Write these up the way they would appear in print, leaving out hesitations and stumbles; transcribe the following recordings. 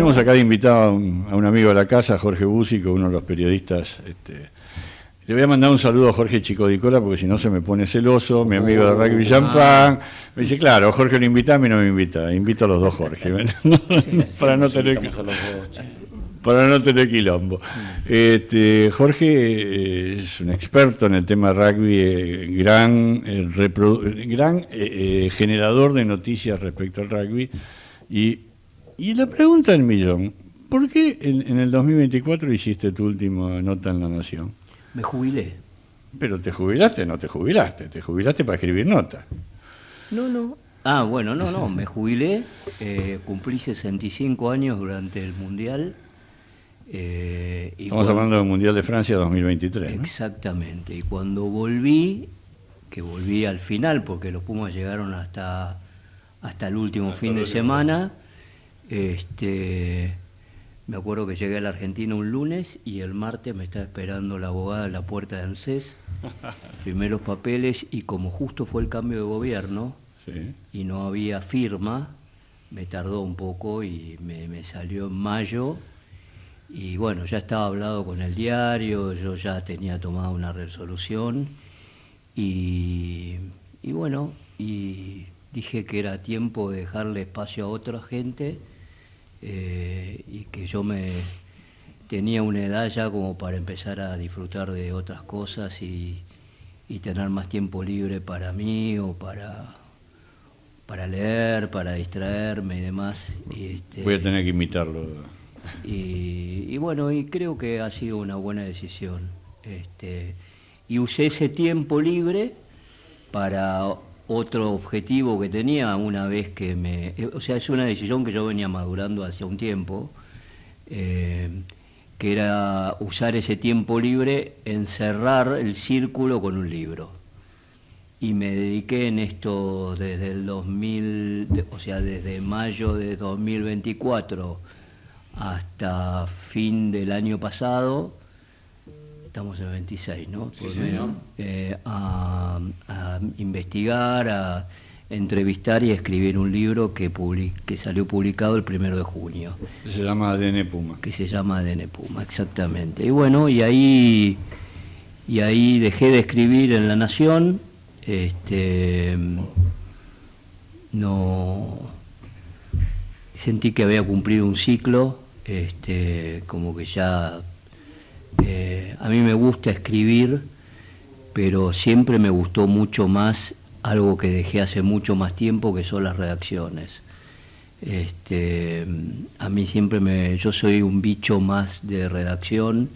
Tenemos acá de invitado a un amigo de la casa, Jorge Búsico, uno de los periodistas. Le voy a mandar un saludo a Jorge Chicodicola porque si no se me pone celoso, mi amigo de Rugby Champán. Me dice, claro, Jorge lo invita, a mí no me invita. Invito a los dos Jorge. Para no tener quilombo. Jorge es un experto en el tema rugby, gran generador de noticias respecto al rugby. Y la pregunta del millón, ¿por qué en el 2024 hiciste tu última nota en La Nación? Me jubilé. ¿Pero te jubilaste? No te jubilaste, te jubilaste para escribir notas. No. Ah, bueno, no, me jubilé, cumplí 65 años durante el Mundial. Estamos hablando del Mundial de Francia 2023, ¿no? Exactamente, y cuando volví, que volví al final, porque los Pumas llegaron hasta el último fin de semana, me acuerdo que llegué a la Argentina un lunes y el martes me estaba esperando la abogada en la puerta de ANSES, firmé los papeles y como justo fue el cambio de gobierno Sí. y no había firma, me tardó un poco y me salió en mayo. Y bueno, ya estaba hablado con el diario, yo ya tenía tomado una resolución y bueno, y dije que era tiempo de dejarle espacio a otra gente y que yo tenía una edad ya como para empezar a disfrutar de otras cosas y tener más tiempo libre para mí o para leer, para distraerme y demás. Voy a tener que imitarlo. Y bueno, y creo que ha sido una buena decisión. Y usé ese tiempo libre para otro objetivo que tenía una vez que o sea, es una decisión que yo venía madurando hace un tiempo, que era usar ese tiempo libre en cerrar el círculo con un libro. Y me dediqué en esto desde el 2000, o sea, desde mayo de 2024 hasta fin del año pasado, estamos en el 26, ¿no? Sí, señor. A investigar, a entrevistar y a escribir un libro que salió publicado el 1 de junio. Se llama ADN Puma. Que se llama ADN Puma, exactamente. Y bueno, y ahí dejé de escribir en La Nación, no sentí que había cumplido un ciclo, como que ya a mí me gusta escribir, pero siempre me gustó mucho más algo que dejé hace mucho más tiempo, que son las redacciones. A mí siempre yo soy un bicho más de redacción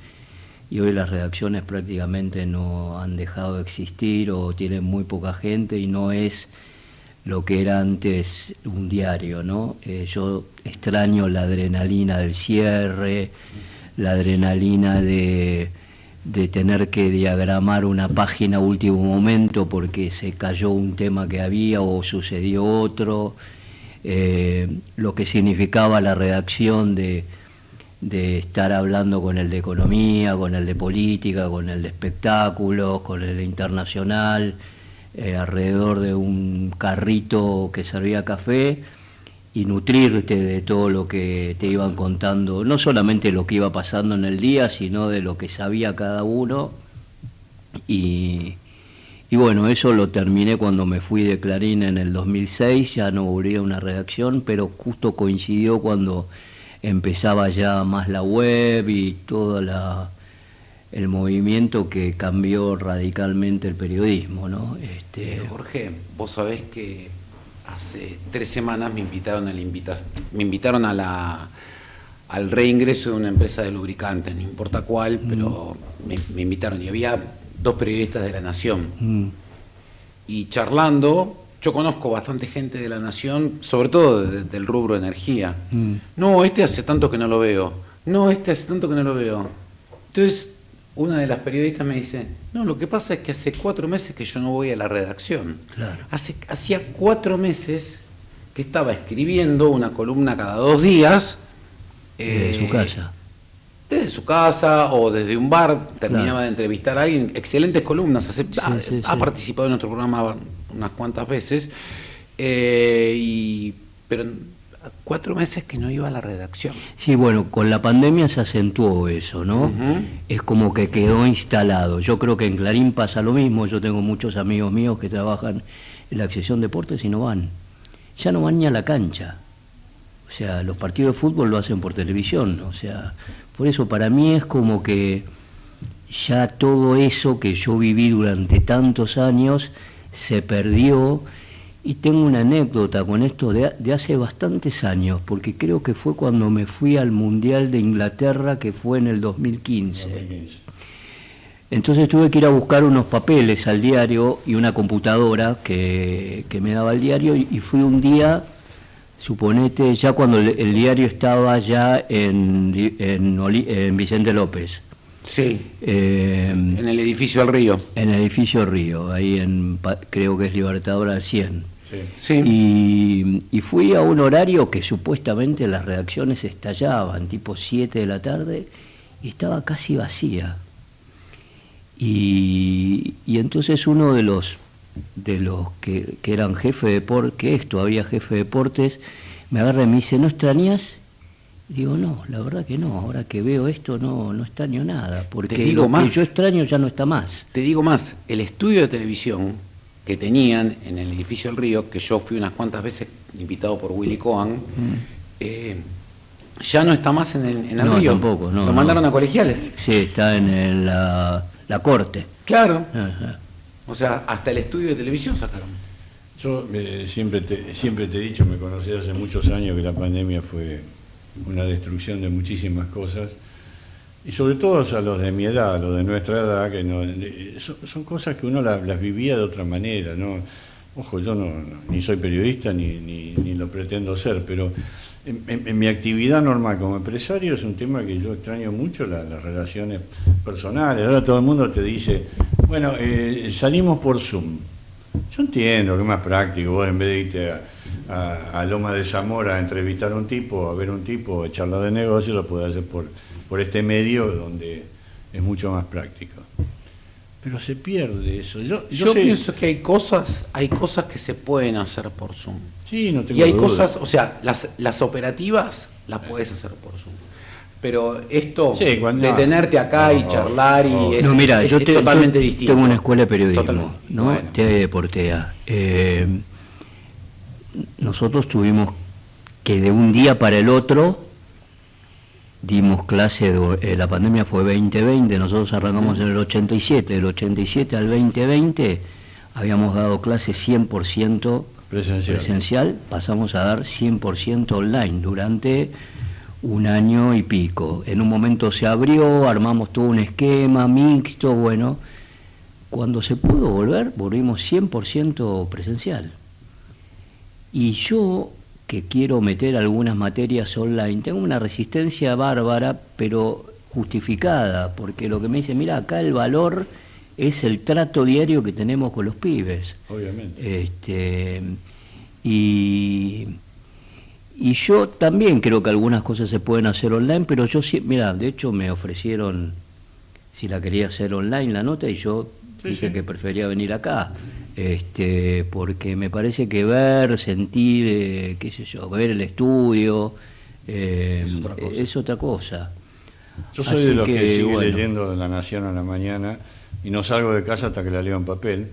y hoy las redacciones prácticamente no han dejado de existir o tienen muy poca gente y no es lo que era antes un diario, ¿no? Yo extraño la adrenalina del cierre, la adrenalina de tener que diagramar una página a último momento porque se cayó un tema que había o sucedió otro, lo que significaba la redacción de estar hablando con el de economía, con el de política, con el de espectáculos, con el de internacional, alrededor de un carrito que servía café y nutrirte de todo lo que te iban contando, no solamente lo que iba pasando en el día, sino de lo que sabía cada uno. Y bueno, eso lo terminé cuando me fui de Clarín en el 2006, ya no volví a una redacción, pero justo coincidió cuando empezaba ya más la web y todo el movimiento que cambió radicalmente el periodismo, ¿no? Jorge, vos sabés que hace 3 semanas me invitaron al reingreso de una empresa de lubricantes, no importa cuál, pero me invitaron y había 2 periodistas de La Nación. Y charlando, yo conozco bastante gente de La Nación, sobre todo del rubro energía. No, hace tanto que no lo veo. No, hace tanto que no lo veo. Entonces, una de las periodistas me dice, no, lo que pasa es que hace 4 meses que yo no voy a la redacción. Claro. Hacía 4 meses que estaba escribiendo una columna cada 2 días. Desde su casa. Desde su casa o desde un bar, terminaba Claro. de entrevistar a alguien. Excelentes columnas. Ha Sí. participado en nuestro programa unas cuantas veces. Pero 4 meses que no iba a la redacción. Sí, bueno, con la pandemia se acentuó eso, ¿no? Es como que quedó instalado. Yo creo que en Clarín pasa lo mismo. Yo tengo muchos amigos míos que trabajan en la sección deportes y no van. Ya no van ni a la cancha. O sea, los partidos de fútbol lo hacen por televisión. O sea, por eso para mí es como que ya todo eso que yo viví durante tantos años se perdió. Y tengo una anécdota con esto de hace bastantes años, porque creo que fue cuando me fui al Mundial de Inglaterra, que fue en el 2015. Entonces tuve que ir a buscar unos papeles al diario y una computadora que me daba el diario, y fui un día, suponete, ya cuando el diario estaba ya en Vicente López. Sí, en el edificio del Río. En el edificio Río, ahí creo que es Libertador al 100. Sí. Y fui a un horario que supuestamente las redacciones estallaban, tipo 7 de la tarde, y estaba casi vacía. Y entonces uno de los que eran jefe de deportes, que es todavía jefe de deportes, me agarra y me dice, ¿no extrañas? Digo, no, la verdad que no, ahora que veo esto no extraño nada, porque lo que yo extraño ya no está más. Te digo más, el estudio de televisión que tenían en el edificio del Río, que yo fui unas cuantas veces invitado por Willy Cohen, ya no está más en el Río. Tampoco, no. Lo mandaron a Colegiales. Sí, está en la corte. Claro. Ajá. O sea, hasta el estudio de televisión sacaron. Yo siempre te he dicho, me conocí hace muchos años, que la pandemia fue una destrucción de muchísimas cosas, y sobre todo a los de mi edad, a los de nuestra edad, que no, son cosas que uno las vivía de otra manera, ¿no? Ojo, yo ni soy periodista ni lo pretendo ser, pero en mi actividad normal como empresario es un tema que yo extraño mucho, las relaciones personales. Ahora todo el mundo te dice, bueno, salimos por Zoom. Yo entiendo que es más práctico, vos en vez de irte a Loma de Zamora a entrevistar a un tipo, a ver un tipo, a charlar de negocio, lo podés hacer por este medio donde es mucho más práctico. Pero se pierde eso. Yo pienso que hay cosas que se pueden hacer por Zoom. Sí, no tengo Y hay duda. cosas, o sea, las operativas las puedes hacer por Zoom. Pero esto de tenerte acá y charlar es totalmente distinto. Tengo una escuela de periodismo, totalmente. ¿no? Bueno. TV Deportea. Nosotros tuvimos que de un día para el otro dimos clase, la pandemia fue 2020, nosotros arrancamos en el 87, del 87 al 2020 habíamos dado clase 100% presencial, pasamos a dar 100% online durante un año y pico. En un momento se abrió, armamos todo un esquema mixto, bueno, cuando se pudo volver, volvimos 100% presencial. Y yo, que quiero meter algunas materias online, tengo una resistencia bárbara, pero justificada, porque lo que me dice, mira, acá el valor es el trato diario que tenemos con los pibes. Obviamente. Y yo también creo que algunas cosas se pueden hacer online, pero yo sí, mira, de hecho me ofrecieron si la quería hacer online la nota, y yo dije que prefería venir acá. Porque me parece que ver, sentir, qué sé yo, ver el estudio, es otra cosa. Yo soy de los que sigue leyendo La Nación a la mañana y no salgo de casa hasta que la leo en papel.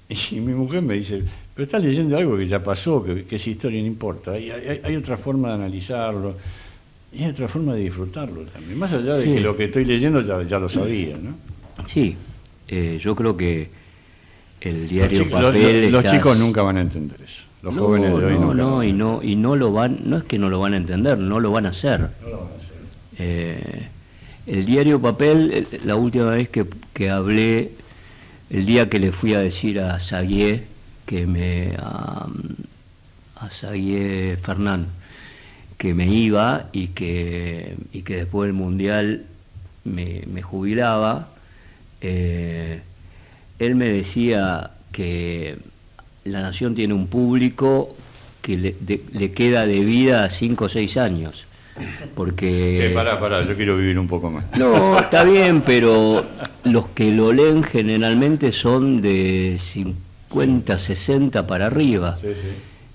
Y mi mujer me dice, pero estás leyendo algo que ya pasó, que esa historia no importa. Hay otra forma de analizarlo, y hay otra forma de disfrutarlo también. Más allá de que lo que estoy leyendo ya lo sabía, ¿no? Sí, yo creo que el diario papel... Los chicos nunca van a entender eso. Los jóvenes de hoy nunca. Y no lo van, no es que no lo van a entender, no lo van a hacer. No lo van a hacer. El diario papel, la última vez que hablé, el día que le fui a decir a Saguier, a Saguier Fernán, que me iba y que después del Mundial me jubilaba, él me decía que La Nación tiene un público que le queda de vida 5 o 6 años. Porque... Sí, pará, yo quiero vivir un poco más. No, está bien, pero los que lo leen generalmente son de 50, 60 para arriba. Sí.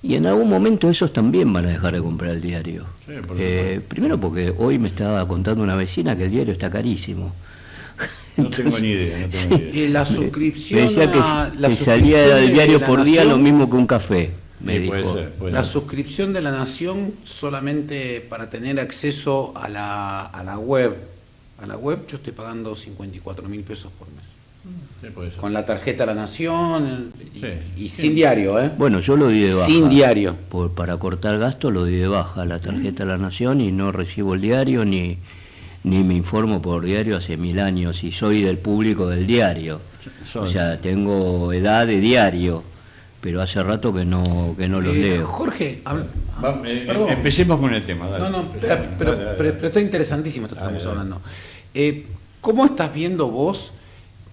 Y en algún momento esos también van a dejar de comprar el diario. Sí, por supuesto. Primero porque hoy me estaba contando una vecina que el diario está carísimo. No tengo ni idea, no tengo ni idea. Y la suscripción. Me decía la que salía suscripción del de diario La por día Nación, lo mismo que un café, me Sí, dijo. puede La ser. suscripción de La Nación solamente para tener acceso a la web. A la web yo estoy pagando 54.000 pesos por mes. Sí, puede ser. Con la tarjeta La Nación y, Sí. y sin diario, ¿eh? Bueno, yo lo di de baja. Sin diario. Para cortar gasto lo di de baja, la tarjeta de la Nación, y no recibo el diario ni me informo por diario hace 1000 años y soy del público del diario. O sea, tengo edad de diario, pero hace rato que no los leo. Jorge, perdón. Empecemos con el tema, dale. No, Empecemos. pero Dale. está interesantísimo esto que Dale, estamos dale. hablando. ¿Cómo estás viendo vos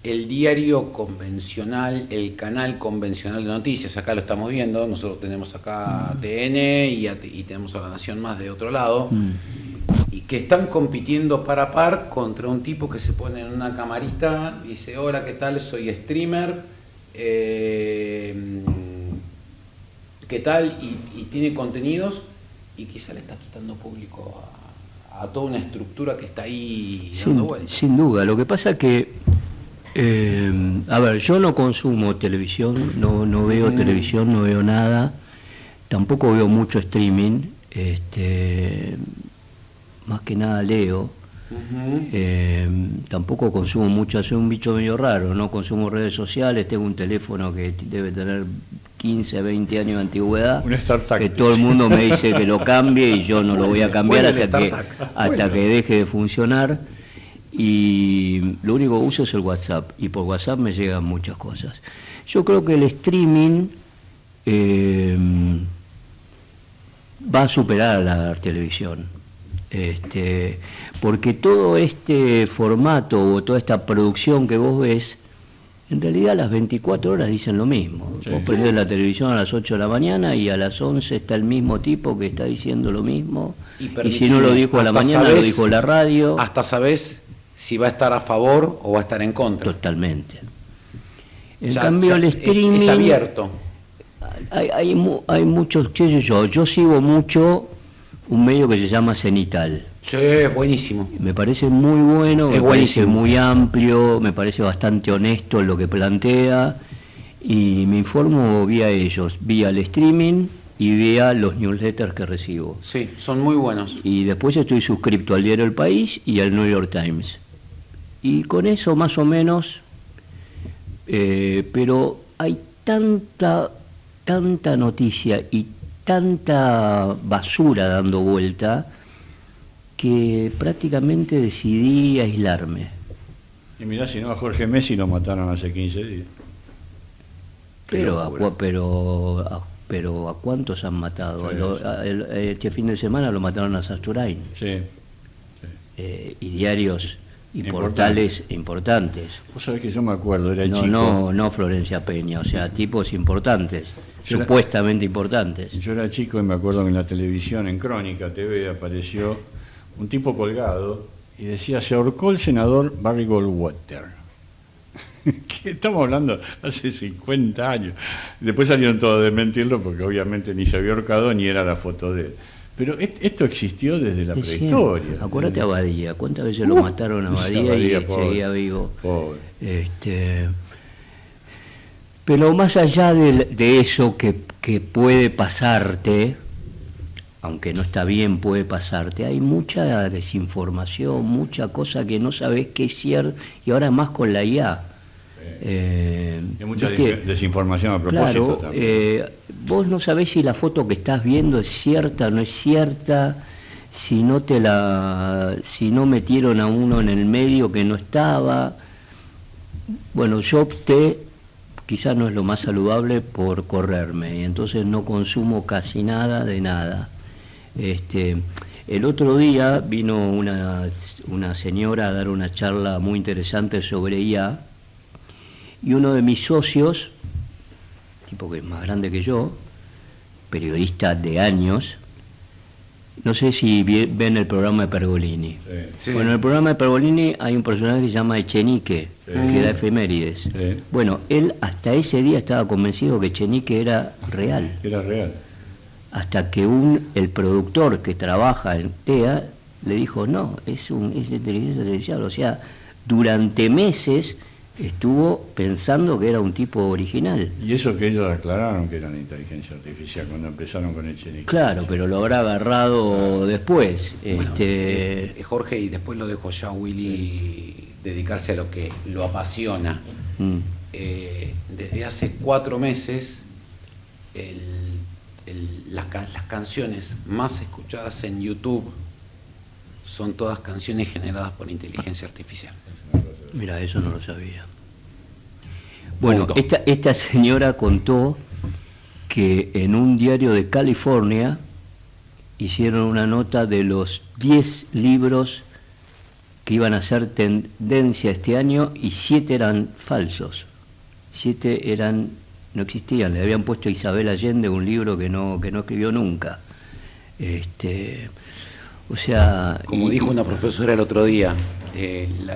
el diario convencional, el canal convencional de noticias? Acá lo estamos viendo, nosotros tenemos acá TN y tenemos a La Nación Más de otro lado, y que están compitiendo par a par contra un tipo que se pone en una camarita, dice: hola, ¿qué tal? Soy streamer, ¿qué tal? Y tiene contenidos, y quizá le está quitando público a toda una estructura que está ahí dando vueltas. Sin duda, lo que pasa que, a ver, yo no consumo televisión, no veo televisión, no veo nada, tampoco veo mucho streaming, más que nada leo. Tampoco consumo mucho, soy un bicho medio raro, no consumo redes sociales, tengo un teléfono que debe tener 15, 20 años de antigüedad, Un startup. que todo el mundo me dice que lo cambie y yo no lo voy a cambiar Bueno, el hasta que deje de funcionar, y lo único que uso es el WhatsApp, y por WhatsApp me llegan muchas cosas. Yo creo que el streaming va a superar a la televisión. Porque todo este formato o toda esta producción que vos ves, en realidad las 24 horas dicen lo mismo. Sí. Vos prendés la televisión a las 8 de la mañana y a las 11 está el mismo tipo que está diciendo lo mismo. Y si no lo dijo a la hasta mañana, lo dijo a la radio. Hasta sabés si va a estar a favor o va a estar en contra. Totalmente. En Ya- cambio, ya el streaming... es abierto. Hay muchos, qué sé yo sigo mucho un medio que se llama Cenital. Sí, buenísimo. Me parece muy bueno, Es me parece buenísimo. muy amplio, me parece bastante honesto en lo que plantea, y me informo vía ellos, vía el streaming y vía los newsletters que recibo. Sí, son muy buenos. Y después estoy suscripto al diario El País y al New York Times. Y con eso más o menos, pero hay tanta noticia y tanta basura dando vuelta que prácticamente decidí aislarme. Y mirá, si no, a Jorge Messi lo mataron hace 15 días. Pero ¿a cuántos han matado? Sí, Este fin de semana lo mataron a Sasturain. Sí. Y diarios y Importante. portales importantes. Vos sabés que yo me acuerdo, era chico. No Florencia Peña, o sea, tipos importantes, Yo era- supuestamente importantes. Yo era chico y me acuerdo que en la televisión, en Crónica TV, apareció un tipo colgado y decía: se ahorcó el senador Barry Goldwater. Que estamos hablando hace 50 años. Después salieron todos a desmentirlo porque obviamente ni se había ahorcado ni era la foto de él. Pero esto existió desde la prehistoria. Acuérdate a Badía, ¿cuántas veces lo mataron a esa Badía y Badía, pobre. seguía vivo? Pobre. Pero más allá de eso que puede pasarte, aunque no está bien, puede pasarte, hay mucha desinformación, mucha cosa que no sabés qué es cierto, y ahora más con la IA. Hay mucha ¿viste? desinformación a propósito Claro, también. vos no sabés si la foto que estás viendo es cierta o no es cierta, si no metieron a uno en el medio que no estaba. Bueno, yo opté, quizás no es lo más saludable, por correrme, y entonces no consumo casi nada de nada. El otro día vino una señora a dar una charla muy interesante sobre IA, y uno de mis socios, tipo que es más grande que yo, periodista de años, no sé si ven el programa de Pergolini. Sí. Bueno, en el programa de Pergolini hay un personaje que se llama Echenique, Sí. que da efemérides. Sí. Bueno, él hasta ese día estaba convencido que Echenique era real. Era real. hasta que el productor que trabaja en TEA le dijo, no, es inteligencia artificial. O sea, durante meses estuvo pensando que era un tipo original. Y eso que ellos aclararon que eran inteligencia artificial cuando empezaron con Echenique. Claro, pero lo habrá agarrado después. Bueno, Jorge, y después lo dejo ya a Willy dedicarse a lo que lo apasiona. Desde hace 4 meses, las canciones más escuchadas en YouTube son todas canciones generadas por inteligencia artificial. Mira, eso no lo sabía. Bueno, esta señora contó que en un diario de California hicieron una nota de los 10 libros que iban a ser tendencia este año y 7 eran falsos. 7 no existían, le habían puesto a Isabel Allende un libro que no escribió nunca. O sea... Como dijo una profesora el otro día,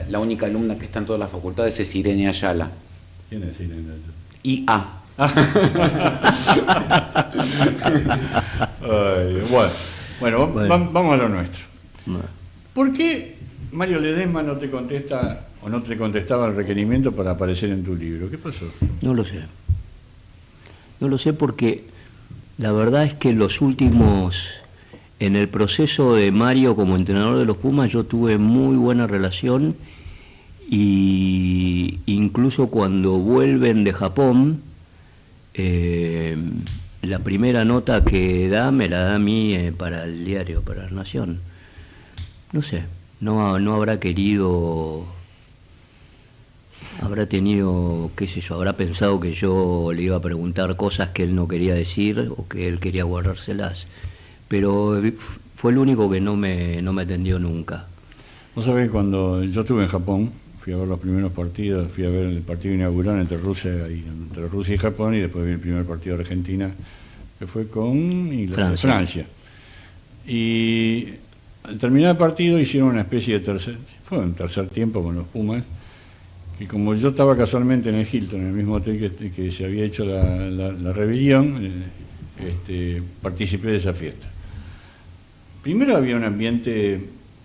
la única alumna que está en todas las facultades es Irene Ayala. ¿Quién es Irene Ayala? IA. Bueno, vamos a lo nuestro. Bueno. ¿Por qué Mario Ledesma no te contesta o no te contestaba el requerimiento para aparecer en tu libro? ¿Qué pasó? No lo sé. No lo sé porque la verdad es que en el proceso de Mario como entrenador de los Pumas yo tuve muy buena relación y incluso cuando vuelven de Japón, la primera nota que me la da a mí para el diario, para La Nación. No sé, no habrá querido, habrá tenido, qué sé yo, habrá pensado que yo le iba a preguntar cosas que él no quería decir o que él quería guardárselas. Pero fue el único que no me atendió nunca. Vos sabés, cuando yo estuve en Japón, fui a ver los primeros partidos, fui a ver el partido inaugural entre Rusia y Japón, y después vi el primer partido de Argentina, que fue con Francia. Y al terminar el partido hicieron una especie de fue un tercer tiempo con los Pumas, y como yo estaba casualmente en el Hilton, en el mismo hotel que se había hecho la rebelión, participé de esa fiesta. Primero había un ambiente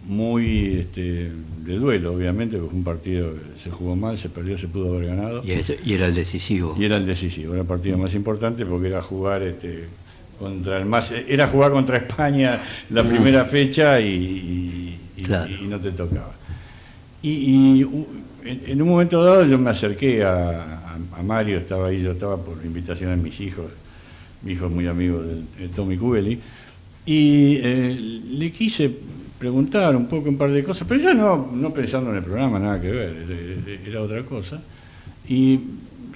muy de duelo, obviamente, porque fue un partido que se jugó mal, se perdió, se pudo haber ganado. Y era el decisivo. Y era el decisivo, era el partido más importante porque era jugar era jugar contra España la primera fecha y no te tocaba. Y en un momento dado yo me acerqué a Mario, estaba ahí, yo estaba por invitación de mis hijos. Mi hijo es muy amigo de Tommy Cubeli, y le quise preguntar un par de cosas, pero ya no pensando en el programa, nada que ver, era otra cosa, y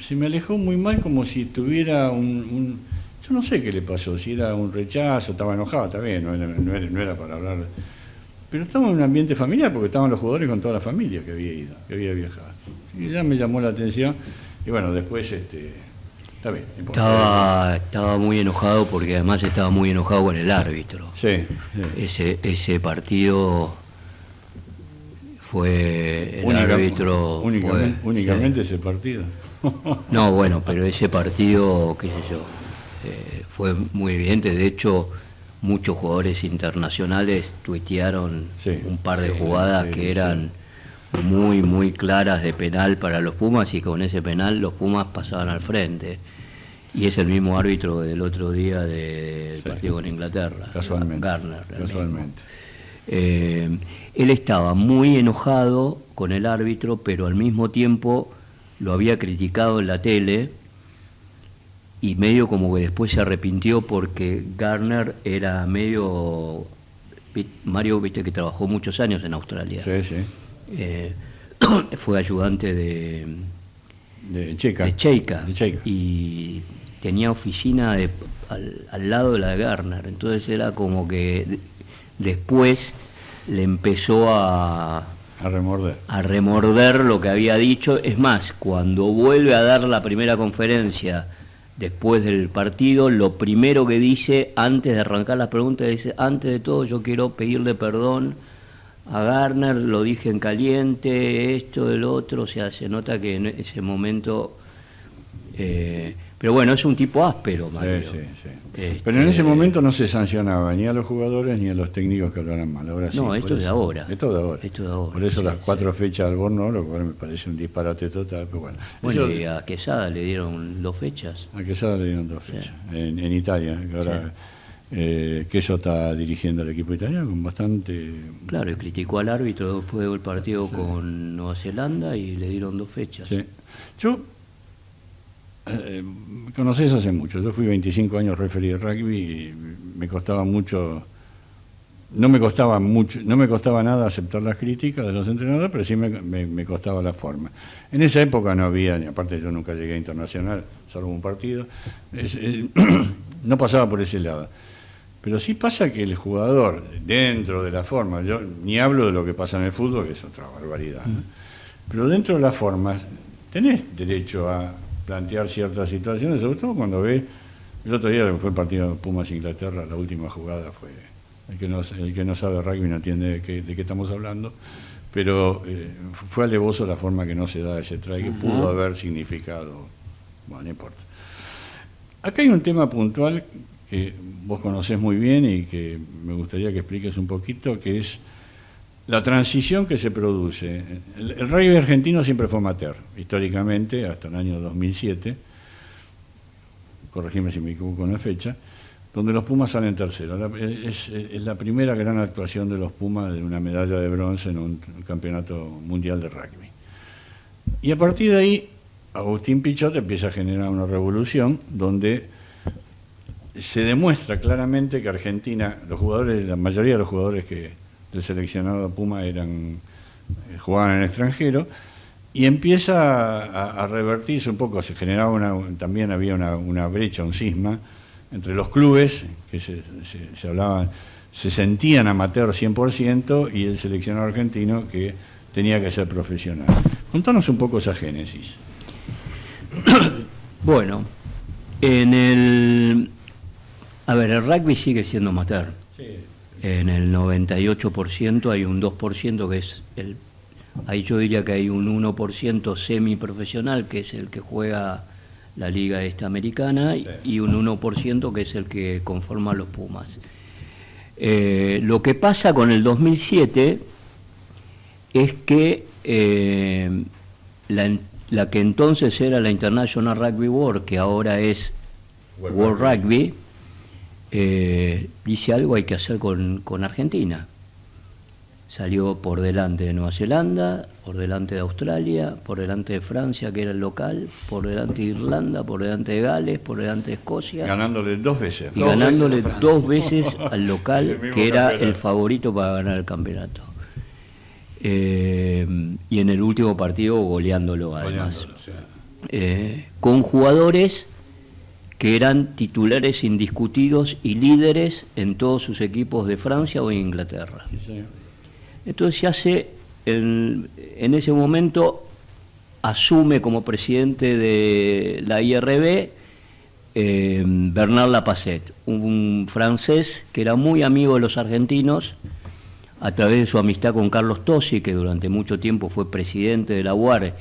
se me alejó muy mal, como si tuviera yo no sé qué le pasó, si era un rechazo, estaba enojado, está bien, no era para hablar, pero estaba en un ambiente familiar, porque estaban los jugadores con toda la familia que había viajado, y ya me llamó la atención, y bueno, después está bien. Estaba muy enojado porque además estaba muy enojado con el árbitro. Sí. Ese partido fue árbitro. Únicamente sí. Ese partido. No, bueno, pero ese partido, qué sé yo, fue muy evidente. De hecho, muchos jugadores internacionales tuitearon un par de jugadas que eran muy, muy claras de penal para los Pumas, y con ese penal los Pumas pasaban al frente. Y es el mismo árbitro del otro día del partido con Inglaterra, Garner. Casualmente. Él estaba muy enojado con el árbitro, pero al mismo tiempo lo había criticado en la tele, y medio como que después se arrepintió porque Garner era medio... Mario, viste que trabajó muchos años en Australia. Sí. Fue ayudante de Cheika. Y tenía oficina al lado de la de Garner, entonces era como que después le empezó a remorder lo que había dicho. Es más, cuando vuelve a dar la primera conferencia después del partido, lo primero que dice, antes de arrancar las preguntas, dice: antes de todo yo quiero pedirle perdón a Garner, lo dije en caliente, esto, el otro. O sea, se nota que en ese momento Pero bueno, es un tipo áspero, Mario. Sí. Pero en ese momento no se sancionaba ni a los jugadores ni a los técnicos que hablaran mal. Ahora sí. No, esto es de ahora. Esto de ahora. Esto de ahora. Por eso las 4 fechas al Borno, lo cual me parece un disparate total. Pero bueno, Bueno, y a Quesada le dieron 2 fechas. a Quesada le dieron 2 fechas. En Italia, que ahora Queso está dirigiendo el equipo italiano con bastante... Claro, y criticó al árbitro después del partido con Nueva Zelanda y le dieron 2 fechas. Sí. Yo... conocés hace mucho, yo fui 25 años referee de rugby y me costaba mucho, no me costaba nada aceptar las críticas de los entrenadores, pero sí me costaba la forma. En esa época no había, ni aparte yo nunca llegué a internacional, solo un partido, no pasaba por ese lado. Pero sí pasa que el jugador, dentro de la forma, yo ni hablo de lo que pasa en el fútbol, que es otra barbaridad, ¿no? Pero dentro de las formas tenés derecho a plantear ciertas situaciones, sobre todo cuando ve, el otro día fue el partido de Pumas-Inglaterra, la última jugada fue, el que no sabe rugby no entiende de qué estamos hablando, pero fue alevoso la forma que no se da ese try, que pudo haber significado, bueno, no importa. Acá hay un tema puntual que vos conocés muy bien y que me gustaría que expliques un poquito, que es la transición que se produce. El rugby argentino siempre fue amateur, históricamente, hasta el año 2007, corregime si me equivoco en la fecha, donde los Pumas salen terceros. Es la primera gran actuación de los Pumas de una medalla de bronce en un campeonato mundial de rugby. Y a partir de ahí, Agustín Pichot empieza a generar una revolución donde se demuestra claramente que Argentina, la mayoría de los jugadores del seleccionado Puma jugaban en el extranjero, y empieza a revertirse un poco, se generaba también había una brecha, un cisma entre los clubes, que se sentían amateur 100%, y el seleccionado argentino que tenía que ser profesional. Contanos un poco esa génesis. Bueno, a ver, el rugby sigue siendo amateur. Sí. En el 98% hay un 2% que es ahí yo diría que hay un 1% semiprofesional, que es el que juega la Liga Americana, sí, y un 1% que es el que conforma los Pumas. Lo que pasa con el 2007 es que la que entonces era la International Rugby Board, que ahora es World Rugby, dice algo hay que hacer con Argentina. Salió por delante de Nueva Zelanda, por delante de Australia, por delante de Francia, que era el local, por delante de Irlanda, por delante de Gales, por delante de Escocia. Ganándole 2 veces. Y ganándole 2 veces al local, que era el favorito para ganar el campeonato. Y en el último partido goleándolo, además. Con jugadores que eran titulares indiscutidos y líderes en todos sus equipos de Francia o en Inglaterra. Sí, señor. Entonces se hace, en ese momento, asume como presidente de la IRB Bernard Lapasset, un francés que era muy amigo de los argentinos, a través de su amistad con Carlos Tosi, que durante mucho tiempo fue presidente de la UAR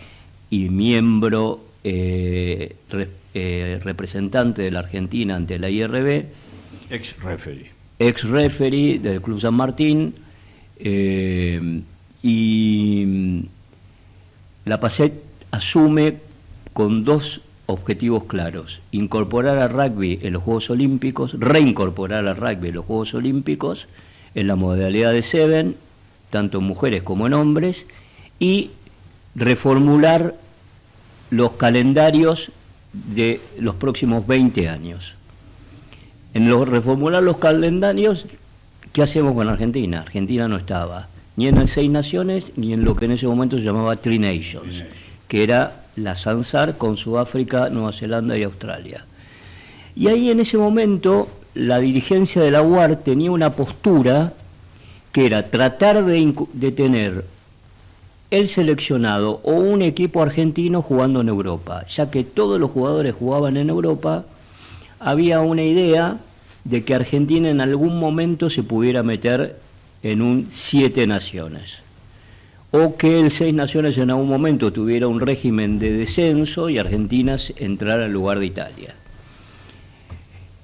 y miembro representante de la Argentina ante la IRB. Ex-referee del Club San Martín. Y Lapasset asume con 2 objetivos claros: incorporar al rugby en los Juegos Olímpicos, reincorporar al rugby en los Juegos Olímpicos en la modalidad de 7, tanto en mujeres como en hombres, y reformular los calendarios de los próximos 20 años. Reformular los calendarios, ¿qué hacemos con Argentina? Argentina no estaba ni en el 6 Naciones ni en lo que en ese momento se llamaba Tri Nations, que era la Sansar con Sudáfrica, Nueva Zelanda y Australia. Y ahí en ese momento la dirigencia de la UAR tenía una postura que era tratar de tener el seleccionado o un equipo argentino jugando en Europa. Ya que todos los jugadores jugaban en Europa, había una idea de que Argentina en algún momento se pudiera meter en un 7 Naciones. o que el Seis Naciones en algún momento tuviera un régimen de descenso y Argentina entrara en lugar de Italia.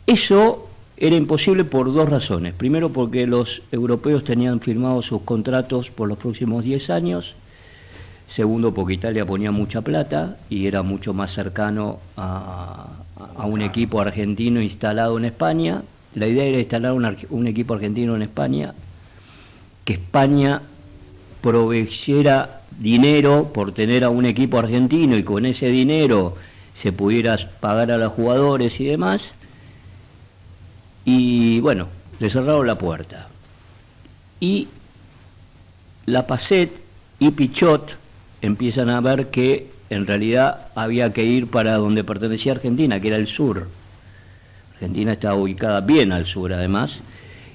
Eso era imposible por dos razones. Primero, porque los europeos tenían firmados sus contratos por los próximos 10 años. Segundo, porque Italia ponía mucha plata y era mucho más cercano a un equipo argentino instalado en España. La idea era instalar un equipo argentino en España, que España proveyera dinero por tener a un equipo argentino y con ese dinero se pudiera pagar a los jugadores y demás. Y bueno, le cerraron la puerta. Y Lafayette y Pichot empiezan a ver que en realidad había que ir para donde pertenecía Argentina, que era el sur. Argentina estaba ubicada bien al sur, además.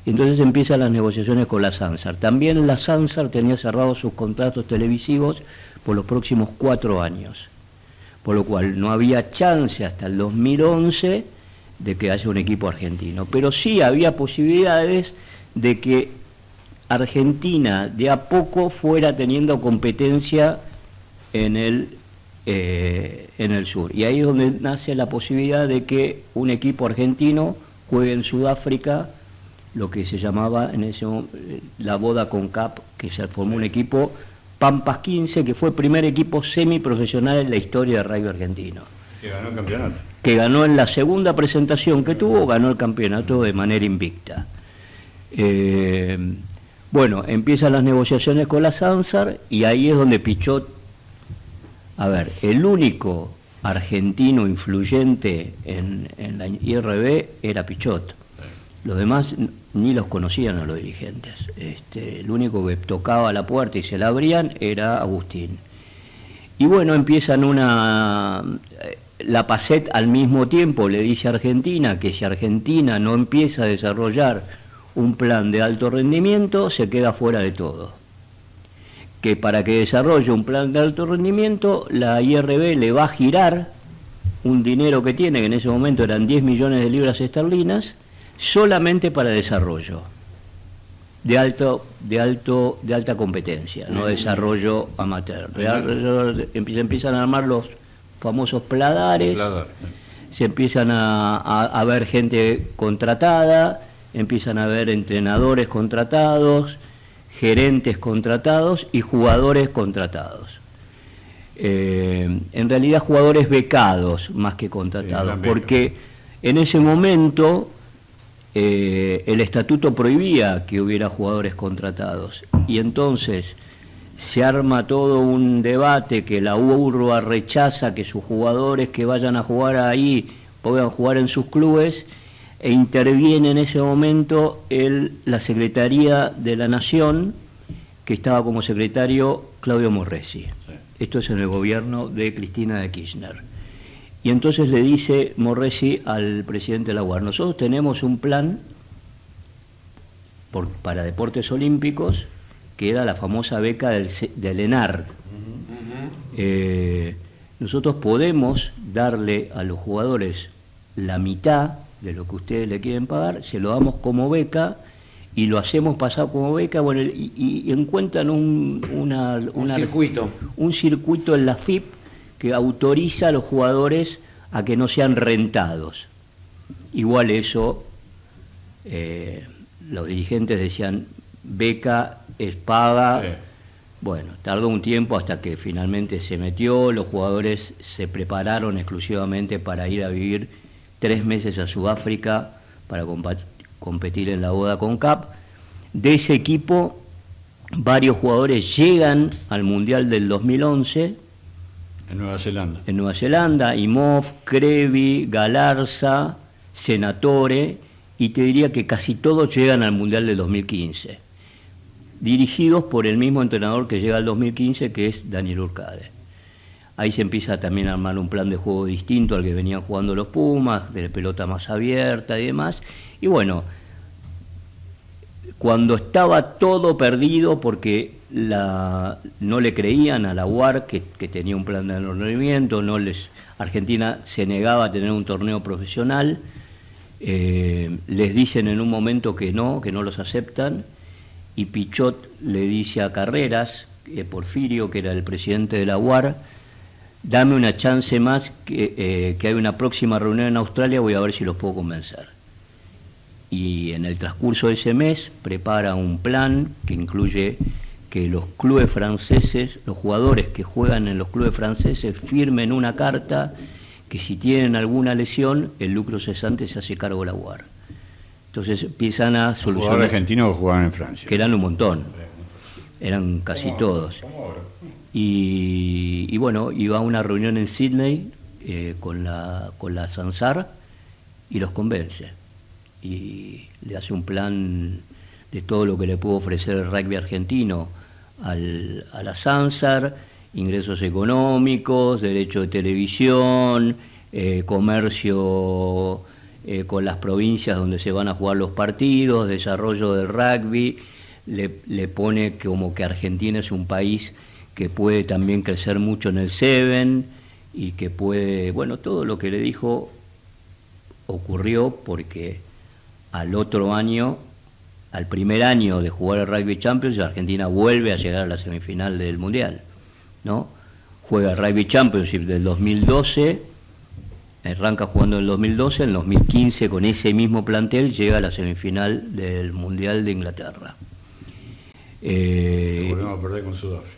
Y entonces empiezan las negociaciones con la Sansar. También la Sansar tenía cerrados sus contratos televisivos por los próximos 4 años. Por lo cual no había chance hasta el 2011 de que haya un equipo argentino. Pero sí había posibilidades de que Argentina de a poco fuera teniendo competencia en el sur. Y ahí es donde nace la posibilidad de que un equipo argentino juegue en Sudáfrica, lo que se llamaba en ese momento la Vodacom Cup, que se formó un equipo Pampas 15, que fue el primer equipo semiprofesional en la historia del rugby argentino. Que ganó el campeonato. Que ganó en la segunda presentación que tuvo, ganó el campeonato de manera invicta. Bueno, empiezan las negociaciones con la Sansar y ahí es donde Pichot, a ver, el único argentino influyente en la IRB era Pichot. Los demás ni los conocían a los dirigentes. El único que tocaba la puerta y se la abrían era Agustín. Y bueno, empiezan la PACET al mismo tiempo le dice a Argentina que si Argentina no empieza a desarrollar un plan de alto rendimiento, se queda fuera de todo. Que para que desarrolle un plan de alto rendimiento, la IRB le va a girar un dinero que tiene, que en ese momento eran 10 millones de libras esterlinas, solamente para desarrollo de alta competencia, no desarrollo amateur. Empiezan a armar los famosos pladares, se empiezan a ver gente contratada, empiezan a ver entrenadores contratados, gerentes contratados y jugadores contratados. En realidad jugadores becados más que contratados, porque en ese momento el estatuto prohibía que hubiera jugadores contratados y entonces se arma todo un debate que la URBA rechaza que sus jugadores que vayan a jugar ahí puedan jugar en sus clubes e interviene en ese momento la Secretaría de la Nación, que estaba como secretario Claudio Morresi. Sí. Esto es en el gobierno de Cristina de Kirchner. Y entonces le dice Morresi al presidente de la UAR, nosotros tenemos un plan para deportes olímpicos, que era la famosa beca del ENAR. Nosotros podemos darle a los jugadores la mitad de lo que ustedes le quieren pagar, se lo damos como beca y lo hacemos pasar como beca, bueno, y encuentran un circuito en la FIP que autoriza a los jugadores a que no sean rentados. Igual eso, los dirigentes decían, beca es paga. Sí. Bueno, tardó un tiempo hasta que finalmente se metió, los jugadores se prepararon exclusivamente para ir a vivir 3 meses a Sudáfrica para competir en la Vodacom Cup. De ese equipo, varios jugadores llegan al Mundial del 2011. En Nueva Zelanda. En Nueva Zelanda, Imhoff, Crevi, Galarza, Senatore, y te diría que casi todos llegan al Mundial del 2015, dirigidos por el mismo entrenador que llega al 2015, que es Daniel Urcade. Ahí se empieza también a armar un plan de juego distinto al que venían jugando los Pumas, de pelota más abierta y demás. Y bueno, cuando estaba todo perdido porque no le creían a la UAR que tenía un plan de rendimiento, Argentina se negaba a tener un torneo profesional, les dicen en un momento que no los aceptan, y Pichot le dice a Carreras, Porfirio, que era el presidente de la UAR, dame una chance más, que hay una próxima reunión en Australia, voy a ver si los puedo convencer. Y en el transcurso de ese mes prepara un plan que incluye que los clubes franceses, los jugadores que juegan en los clubes franceses firmen una carta que si tienen alguna lesión, el lucro cesante se hace cargo de la UAR. Entonces empiezan a solucionar. Jugadores argentinos que jugaban en Francia. Que eran un montón, eran casi todos. Y bueno, iba a una reunión en Sydney con la Sansar y los convence. Y le hace un plan de todo lo que le pudo ofrecer el rugby argentino a la Sansar, ingresos económicos, derecho de televisión, comercio con las provincias donde se van a jugar los partidos, desarrollo del rugby. Le pone como que Argentina es un país que puede también crecer mucho en el Seven y que puede, bueno, todo lo que le dijo ocurrió porque al otro año, al primer año de jugar el Rugby Champions, Argentina vuelve a llegar a la semifinal del Mundial, ¿no? Juega el Rugby Championship del 2012, arranca jugando en el 2012, en el 2015 con ese mismo plantel llega a la semifinal del Mundial de Inglaterra. Volvemos a perder con Sudáfrica.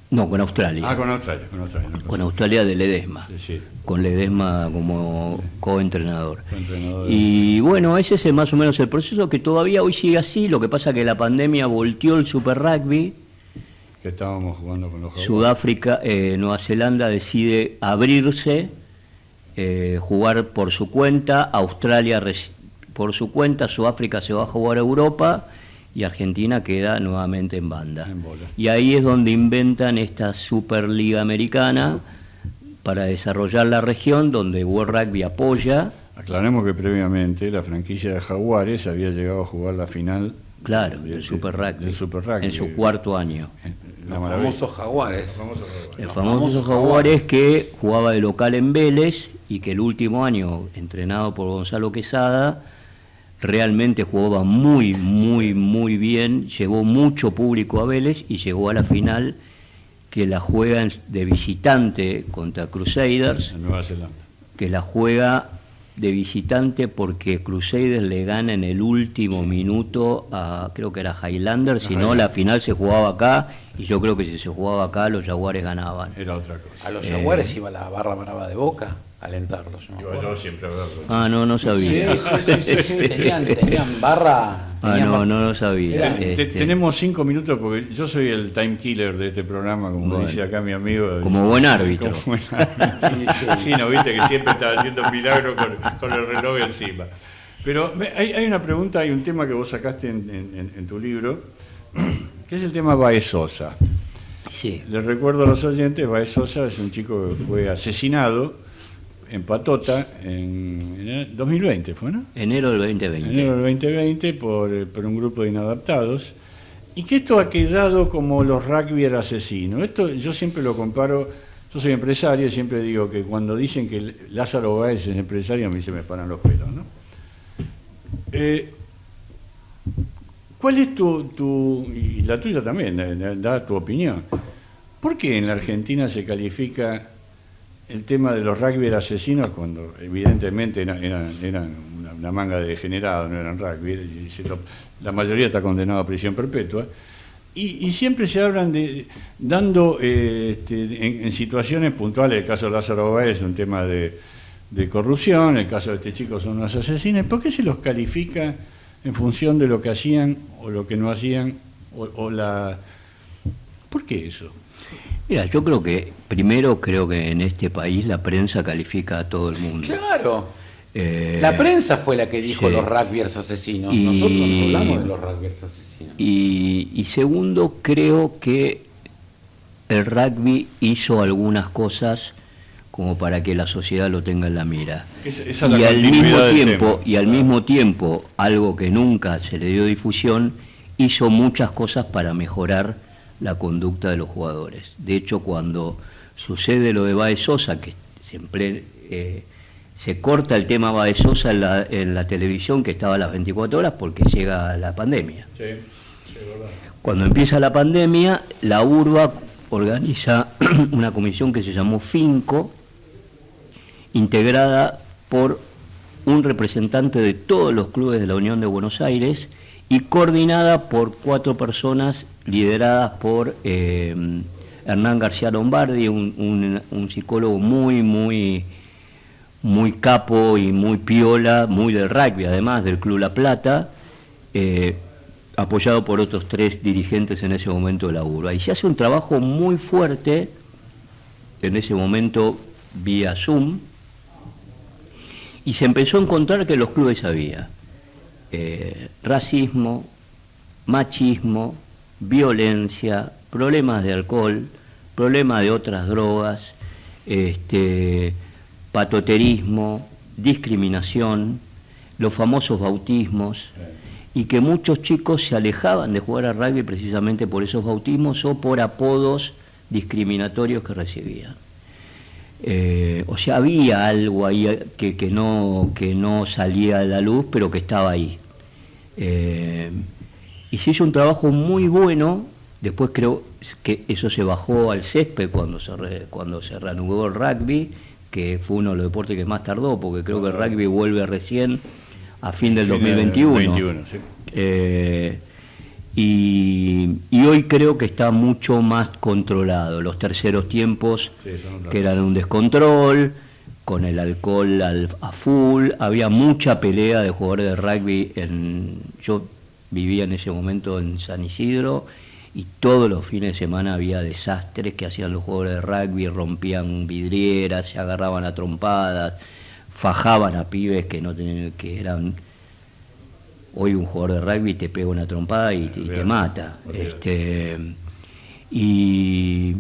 No, con Australia. Con Australia. No, con Australia de Ledesma. Sí. Con Ledesma como coentrenador. Y bueno, ese es más o menos el proceso que todavía hoy sigue así. Lo que pasa que la pandemia volteó el Super Rugby. Que estábamos jugando con los Jaguares. Sudáfrica, Nueva Zelanda decide abrirse, jugar por su cuenta. Australia por su cuenta. Sudáfrica se va a jugar a Europa. Y Argentina queda nuevamente en banda. Y ahí es donde inventan esta Superliga Americana para desarrollar la región, donde World Rugby apoya. Aclaremos que previamente la franquicia de Jaguares había llegado a jugar la final del Super Rugby, en su cuarto año. Los famosos Jaguares. El famoso Jaguares que jugaba de local en Vélez y que el último año, entrenado por Gonzalo Quesada, realmente jugaba muy bien, llevó mucho público a Vélez y llegó a la final, que la juega de visitante contra Crusaders, en Nueva Zelanda. Que la juega de visitante porque Crusaders le gana en el último minuto a, creo que era Highlanders, si no la final se jugaba acá, y yo creo que si se jugaba acá los Jaguares ganaban. Era otra cosa. A los Jaguares iba la barra brava de Boca a alentarlos. Yo siempre a verlos. No sabía. Sí. Tenían barra. No lo sabía. Tenemos 5 minutos porque yo soy el time killer de este programa, como dice acá mi amigo. Como buen árbitro. Sí, no, viste que siempre está haciendo milagro con el reloj encima. Pero hay una pregunta, hay un tema que vos sacaste en tu libro, que es el tema Baez Sosa. Sí. Les recuerdo a los oyentes, Baez Sosa es un chico que fue asesinado en Patota en 2020, ¿fue, no? Enero del 2020. Enero del 2020 por un grupo de inadaptados. Y que esto ha quedado como los rugbyer asesinos. Esto yo siempre lo comparo, yo soy empresario y siempre digo que cuando dicen que Lázaro Báez es empresario, a mí se me paran los pelos, ¿no? ¿Cuál es y la tuya también, da tu opinión? ¿Por qué en la Argentina se califica el tema de los rugby asesinos cuando evidentemente eran una manga de degenerados, no eran rugby, y la mayoría está condenada a prisión perpetua, y siempre se hablan dando en situaciones puntuales, el caso de Lázaro Báez es un tema de corrupción, el caso de este chico son unos asesinos? ¿Por qué se los califica en función de lo que hacían o lo que no hacían? ¿Por qué eso? Mira, yo creo que en este país la prensa califica a todo el mundo. Claro. La prensa fue la que dijo los rugbyers asesinos. Nosotros no hablamos de los rugbyers asesinos. Y segundo, creo que el rugby hizo algunas cosas como para que la sociedad lo tenga en la mira. Y al mismo tiempo, algo que nunca se le dio difusión, hizo muchas cosas para mejorar la conducta de los jugadores. De hecho, cuando sucede lo de Baez Sosa, que se corta el tema Baez Sosa en la televisión, que estaba a las 24 horas porque llega la pandemia. Sí. Cuando empieza la pandemia, la URBA organiza una comisión que se llamó FINCO, integrada por un representante de todos los clubes de la Unión de Buenos Aires y coordinada por 4 personas lideradas por Hernán García Lombardi, un psicólogo muy capo y muy piola, muy del rugby, además del Club La Plata, apoyado por otros 3 dirigentes en ese momento de la URBA. Y se hace un trabajo muy fuerte, en ese momento vía Zoom, y se empezó a encontrar que en los clubes había racismo, machismo, violencia, problemas de alcohol, problemas de otras drogas, patoterismo, discriminación, los famosos bautismos, y que muchos chicos se alejaban de jugar al rugby precisamente por esos bautismos o por apodos discriminatorios que recibían. O sea, había algo ahí que no salía a la luz, pero que estaba ahí. Y se hizo un trabajo muy bueno. Después creo que eso se bajó al césped cuando se reanudó el rugby, que fue uno de los deportes que más tardó, porque creo que el rugby vuelve recién a fin del 2021. Sí. Y hoy creo que está mucho más controlado. Los terceros tiempos, que eran un descontrol, con el alcohol a full, había mucha pelea de jugadores de rugby. Yo vivía en ese momento en San Isidro, y todos los fines de semana había desastres que hacían los jugadores de rugby, rompían vidrieras, se agarraban a trompadas, fajaban a pibes que eran... Hoy un jugador de rugby te pega una trompada y te mata. Y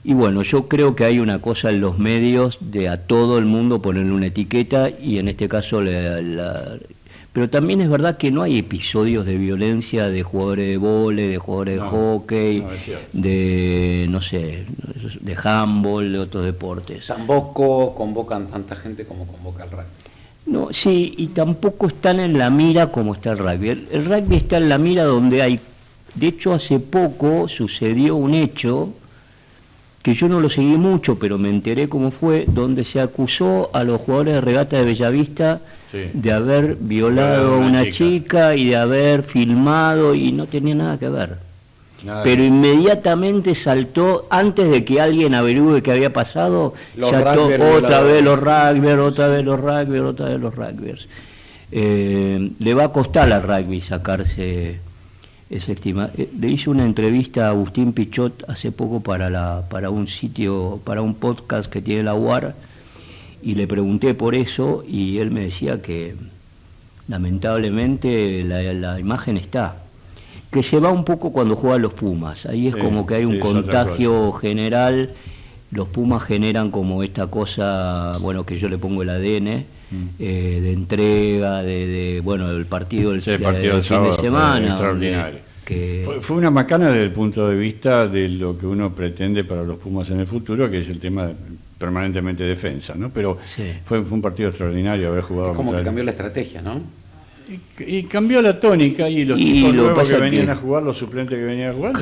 bueno, yo creo que hay una cosa en los medios de a todo el mundo ponerle una etiqueta, y en este caso pero también es verdad que no hay episodios de violencia de jugadores de vóley, de jugadores de hockey, de handball, de otros deportes. Tampoco convocan tanta gente como convoca el rugby. No, sí, y tampoco están en la mira como está el rugby. El rugby está en la mira donde hay... De hecho, hace poco sucedió un hecho que yo no lo seguí mucho, pero me enteré cómo fue, donde se acusó a los jugadores de Regata de Bellavista de haber violado a una chica y de haber filmado, y no tenía nada que ver. Pero inmediatamente saltó, antes de que alguien averigüe qué había pasado, saltó otra vez los rugbyers. Le va a costar al rugby sacarse esa estima. Le hice una entrevista a Agustín Pichot hace poco para un sitio, para un podcast que tiene la UAR, y le pregunté por eso, y él me decía que lamentablemente la imagen está, que se va un poco cuando juegan los Pumas. Ahí es como que hay un contagio general. Los Pumas generan como esta cosa, bueno, que yo le pongo el ADN, de entrega, el partido del fin de semana. Extraordinario. Fue una macana desde el punto de vista de lo que uno pretende para los Pumas en el futuro, que es el tema permanentemente defensa, ¿no? Pero fue un partido extraordinario haber jugado. Es como que cambió la estrategia, ¿no? Y cambió la tónica, y los chicos nuevos que venían a jugar, los suplentes que venían a jugar,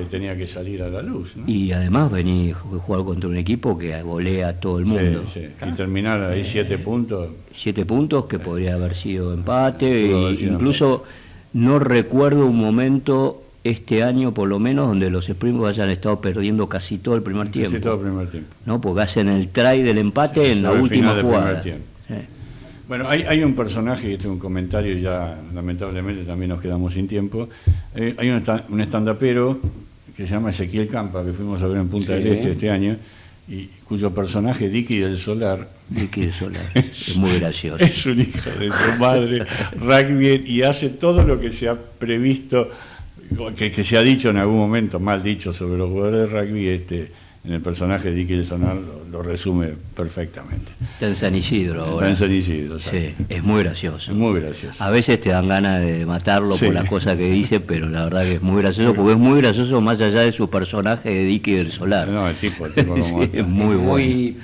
tenían que salir a la luz, ¿no? Y además venía a jugar contra un equipo que golea a todo el mundo. Y terminar ahí 7 puntos. 7 puntos que podría haber sido empate, incluso no recuerdo un momento este año por lo menos donde los Springboks hayan estado perdiendo casi todo el primer tiempo. Casi todo el primer tiempo. ¿No? Porque hacen el try del empate en la última jugada. Bueno, hay un personaje, y tengo un comentario, y ya lamentablemente también nos quedamos sin tiempo. Hay un estandapero que se llama Ezequiel Campa, que fuimos a ver en Punta del Este año, y cuyo personaje, Dicky del Solar, es muy gracioso. Es un hijo de su madre, rugby, y hace todo lo que se ha previsto, que se ha dicho en algún momento, mal dicho, sobre los jugadores de rugby. En el personaje de Dicky del Solar lo resume perfectamente. Está en San Isidro ahora. Está en San Isidro, sí, es muy gracioso. Es muy gracioso. A veces te dan ganas de matarlo por las cosas que dice, pero la verdad que es muy gracioso, porque es muy gracioso más allá de su personaje de Dicky del Solar. No, el tipo como es muy bueno. Muy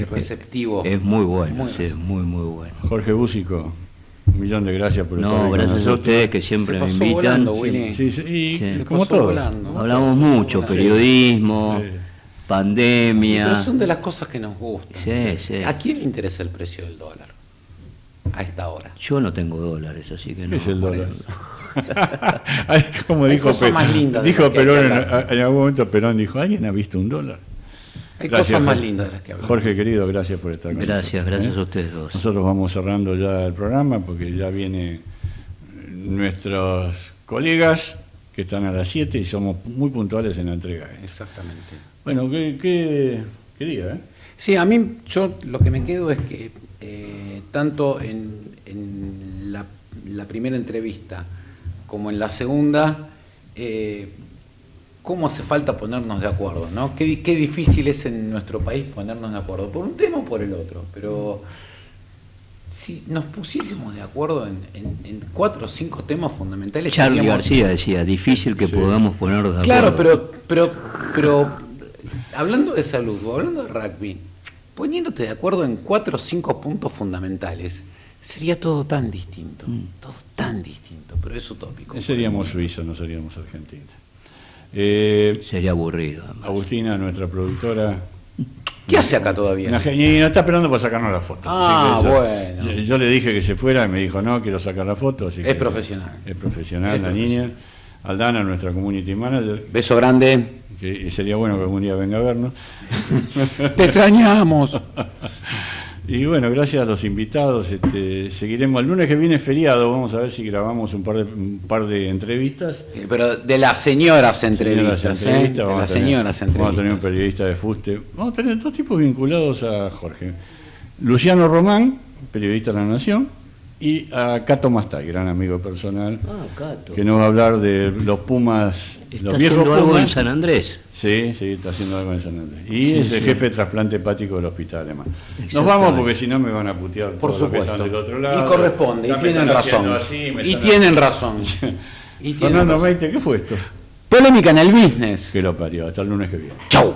receptivo. Es muy bueno, es muy bueno. Jorge Búsico. Un millón de gracias por estar ahí con gracias a nosotros. ustedes que siempre Se me pasó invitan. volando, Willy. Sí, sí, y Sí. como pasó todo. volando. Hablamos mucho, periodismo, Sí. pandemia. Pero son de las cosas que nos gustan. Sí, sí. ¿A quién le interesa el precio del dólar a esta hora? Yo no tengo dólares, así que ¿Qué no. es el por dólar? eso. Ay, como Hay dijo, cosas más lindas de dijo las que hay que Perón, hablar. en algún momento Perón dijo, ¿alguien ha visto un dólar? Hay Gracias, cosas más Jorge. lindas de las que hablamos. Jorge, querido, gracias por estar con Gracias, nosotros. gracias a ustedes dos. Nosotros vamos cerrando ya el programa porque ya vienen nuestros colegas que están a las 7 y somos muy puntuales en la entrega. Exactamente. Bueno, qué día, ¿eh? Sí, a mí yo lo que me quedo es que tanto en la primera entrevista como en la segunda, cómo hace falta ponernos de acuerdo, ¿no? Qué difícil es en nuestro país ponernos de acuerdo, por un tema o por el otro, pero si nos pusiésemos de acuerdo en 4 o 5 temas fundamentales... Charlie seríamos- García decía, difícil que Sí. podamos ponernos de Claro, acuerdo. pero hablando de salud o hablando de rugby, poniéndote de acuerdo en 4 o 5 puntos fundamentales, sería todo tan distinto, todo tan distinto, pero es utópico. Seríamos suizos, no seríamos argentinos. Sería aburrido. además. Agustina, nuestra productora, ¿Qué hace acá todavía? una genia, y nos está esperando para sacarnos la foto. Ah, Así que bueno. Yo le dije que se fuera y me dijo, no, quiero sacar la foto. Así Es que profesional. Es profesional Es la profesional. niña. Aldana, nuestra community manager, Beso grande. que sería bueno que algún día venga a vernos. Te extrañamos. Y bueno, gracias a los invitados. Seguiremos el lunes que viene feriado. Vamos a ver si grabamos un par de entrevistas. Pero de las señoras entrevistas, Señoras ¿eh? entrevistas, De vamos las a tener- señoras Vamos a tener un entrevistas. periodista de fuste. Vamos a tener 2 tipos vinculados a Jorge. Luciano Román, periodista de La Nación, y a Cato Mastay, gran amigo personal, Ah, Cato. que nos va a hablar de los Pumas, Está los viejos haciendo algo en Pumas. San Andrés. Sí, está haciendo algo en San Andrés. Y Sí, es el sí. jefe de trasplante hepático del hospital, además. Nos Exactamente. vamos porque si no me van a putear Por todos los que supuesto. están del otro lado. Y corresponde, Ya y me tienen están razón. haciendo así, me Y están tienen razón. Y tienen Fernando razón. Meite, ¿qué fue esto? Polémica en el business. Que lo parió. Hasta el lunes que viene. Chau.